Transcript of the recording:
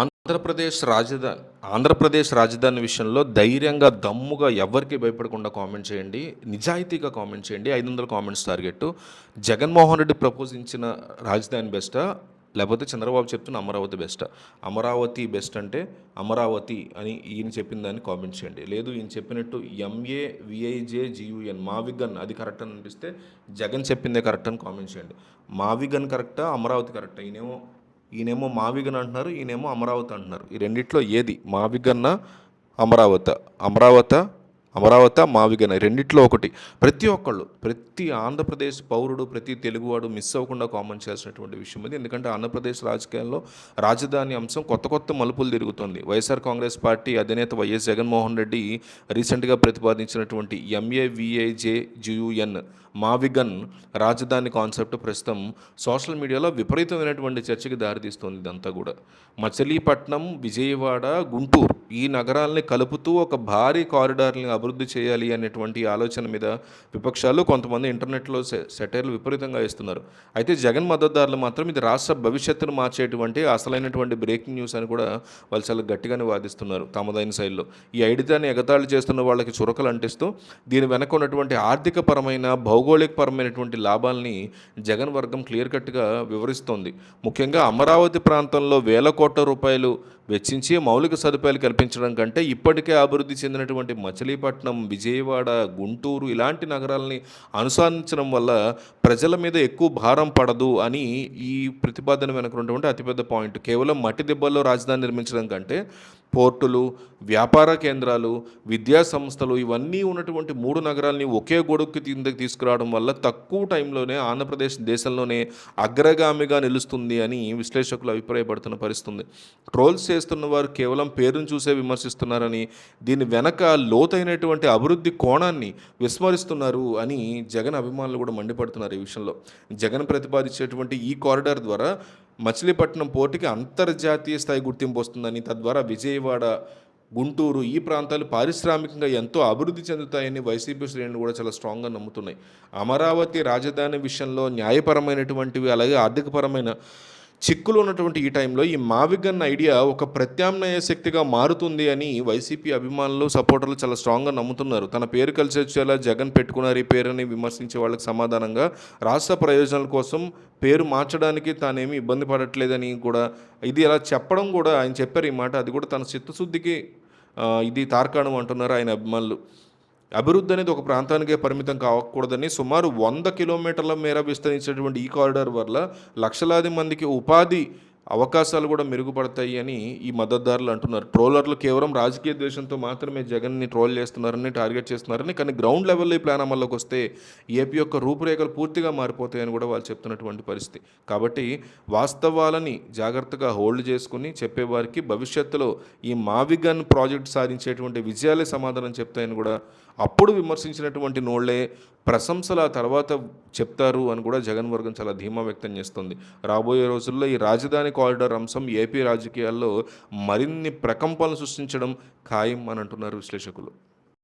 ఆంధ్రప్రదేశ్ రాజధాని విషయంలో ధైర్యంగా, దమ్ముగా ఎవ్వరికీ భయపడకుండా కామెంట్ చేయండి. నిజాయితీగా కామెంట్ చేయండి. 500 కామెంట్స్ టార్గెట్టు. జగన్మోహన్ రెడ్డి ప్రపోజించిన రాజధాని బెస్టా? లేకపోతే చంద్రబాబు చెప్తున్న అమరావతి బెస్టా? అమరావతి బెస్ట్ అంటే అమరావతి అని ఈయన చెప్పిన దాన్ని కామెంట్ చేయండి. లేదు ఈయన చెప్పినట్టు MAVIJGUN మావిగన్ అది కరెక్ట్ అని అనిపిస్తే జగన్ చెప్పిందే కరెక్ట్ అని కామెంట్ చేయండి. మావిగన్ కరెక్టా? అమరావతి కరెక్టా? ఈయనేమో మావిగన్ అంటున్నారు, ఈయనేమో అమరావతి అంటున్నారు. ఈ రెండిట్లో ఏది మావిగన్నా అమరావత? మావిగన్న రెండిట్లో ఒకటి. ప్రతి ఆంధ్రప్రదేశ్ పౌరుడు, ప్రతి తెలుగువాడు మిస్ అవ్వకుండా కామెంట్ చేయాల్సినటువంటి విషయం ఇది. ఎందుకంటే ఆంధ్రప్రదేశ్ రాజకీయాల్లో రాజధాని అంశం కొత్త మలుపులు తిరుగుతుంది. వైఎస్ఆర్ కాంగ్రెస్ పార్టీ అధినేత వైఎస్ జగన్మోహన్ రెడ్డి రీసెంట్గా ప్రతిపాదించినటువంటి MAVIJGUN మావిగన్ రాజధాని కాన్సెప్ట్ ప్రస్తుతం సోషల్ మీడియాలో విపరీతమైనటువంటి చర్చకి దారితీస్తుంది. ఇదంతా కూడా మచిలీపట్నం, విజయవాడ, గుంటూరు ఈ నగరాలని కలుపుతూ ఒక భారీ కారిడార్ని అభివృద్ధి చేయాలి అనేటువంటి ఆలోచన మీద విపక్షాలు కొంతమంది ఇంటర్నెట్లో సెటైర్లు విపరీతంగా ఇస్తున్నారు. అయితే జగన్ మద్దతుదారులు మాత్రం ఇది రాష్ట్ర భవిష్యత్తును మార్చేటువంటి అసలైనటువంటి బ్రేకింగ్ న్యూస్ అని కూడా వాళ్ళు చాలా గట్టిగానే వాదిస్తున్నారు తమదైన శైలిలో. ఈ ఐడియాని ఎగతాళి చేస్తున్న వాళ్ళకి చురకలు అంటిస్తూ దీని వెనక ఉన్నటువంటి ఆర్థికపరమైన, భౌగోళికపరమైనటువంటి లాభాలని జగన్ వర్గం క్లియర్ కట్గా వివరిస్తోంది. ముఖ్యంగా అమరావతి ప్రాంతంలో వేల కోట్ల రూపాయలు వెచ్చించి మౌలిక సదుపాయాలు కల్పించడం కంటే ఇప్పటికే అభివృద్ధి చెందినటువంటి మచిలీపట్నం, విజయవాడ, గుంటూరు ఇలాంటి నగరాలని అనుసరించడం వల్ల ప్రజల మీద ఎక్కువ భారం పడదు అని ఈ ప్రతిపాదన వెనుక ఉన్నటువంటి అతిపెద్ద పాయింట్. కేవలం మట్టి దెబ్బల్లో రాజధాని నిర్మించడం కంటే పోర్టులు, వ్యాపార కేంద్రాలు, విద్యా సంస్థలు ఇవన్నీ ఉన్నటువంటి 3 నగరాలని ఒకే గొడుగుకి కిందకి తీసుకురావడం వల్ల తక్కువ టైంలోనే ఆంధ్రప్రదేశ్ దేశంలోనే అగ్రగామిగా నిలుస్తుంది అని విశ్లేషకులు అభిప్రాయపడుతున్న పరిస్థితుంది. ట్రోల్స్ చేస్తున్న వారు కేవలం పేరును చూసే విమర్శిస్తున్నారని, దీని వెనక లోతైనటువంటి అభివృద్ధి కోణాన్ని విస్మరిస్తున్నారు అని జగన్ అభిమానులు కూడా మండిపడుతున్నారు. ఈ విషయంలో జగన్ ప్రతిపాదించేటువంటి ఈ కారిడార్ ద్వారా మచిలీపట్నం పోర్టుకి అంతర్జాతీయ స్థాయి గుర్తింపు వస్తుందని, తద్వారా విజయవాడ, గుంటూరు ఈ ప్రాంతాలు పారిశ్రామికంగా ఎంతో అభివృద్ధి చెందుతాయని వైసీపీ శ్రేణులు కూడా చాలా స్ట్రాంగ్గా నమ్ముతున్నాయి. అమరావతి రాజధాని విషయంలో న్యాయపరమైనటువంటివి అలాగే ఆర్థికపరమైన చిక్కులు ఉన్నటువంటి ఈ టైంలో ఈ మావిగన్ ఐడియా ఒక ప్రత్యామ్నాయ శక్తిగా మారుతుంది అని వైసీపీ అభిమానులు, సపోర్టర్లు చాలా స్ట్రాంగ్గా నమ్ముతున్నారు. తన పేరు కలిసి వచ్చేలా జగన్ పెట్టుకున్నారు ఈ పేరుని విమర్శించే వాళ్ళకి సమాధానంగా రాష్ట్ర ప్రయోజనాల కోసం పేరు మార్చడానికి తానేమి ఇబ్బంది పడట్లేదని కూడా ఇది అలా చెప్పడం కూడా ఆయన చెప్పారు ఈ మాట. అది కూడా తన చిత్తశుద్ధికి ఇది తార్కాణం అంటున్నారు ఆయన అభిమానులు. అభివృద్ధి అనేది ఒక ప్రాంతానికే పరిమితం కాకూడదని సుమారు 100 కిలోమీటర్ల మేర విస్తరించేటువంటి ఈ కారిడార్ వల్ల లక్షలాది మందికి ఉపాధి అవకాశాలు కూడా మెరుగుపడతాయి అని ఈ మద్దతుదారులు అంటున్నారు. ట్రోలర్లు కేవలం రాజకీయ ద్వేషంతో మాత్రమే జగన్ని ట్రోల్ చేస్తున్నారని, టార్గెట్ చేస్తున్నారని, కానీ గ్రౌండ్ లెవెల్లో ఈ ప్లాన్ అమల్లోకి వస్తే ఏపీ యొక్క రూపురేఖలు పూర్తిగా మారిపోతాయని కూడా వాళ్ళు చెప్తున్నటువంటి పరిస్థితి. కాబట్టి వాస్తవాలని జాగ్రత్తగా హోల్డ్ చేసుకుని చెప్పేవారికి భవిష్యత్తులో ఈ మావిగన్ ప్రాజెక్ట్ సాధించేటువంటి విజయాలే సమాధానం చెప్తాయని కూడా అప్పుడు విమర్శించినటువంటి నోళ్లే ప్రశంసల తర్వాత చెప్తారు అని కూడా జగన్ వర్గం చాలా ధీమా వ్యక్తం చేస్తుంది. రాబోయే రోజుల్లో ఈ రాజధాని కారిడార్ అంశం ఏపీ రాజకీయాల్లో మరిన్ని ప్రకంపనలు సృష్టించడం ఖాయం అని అంటున్నారు విశ్లేషకులు.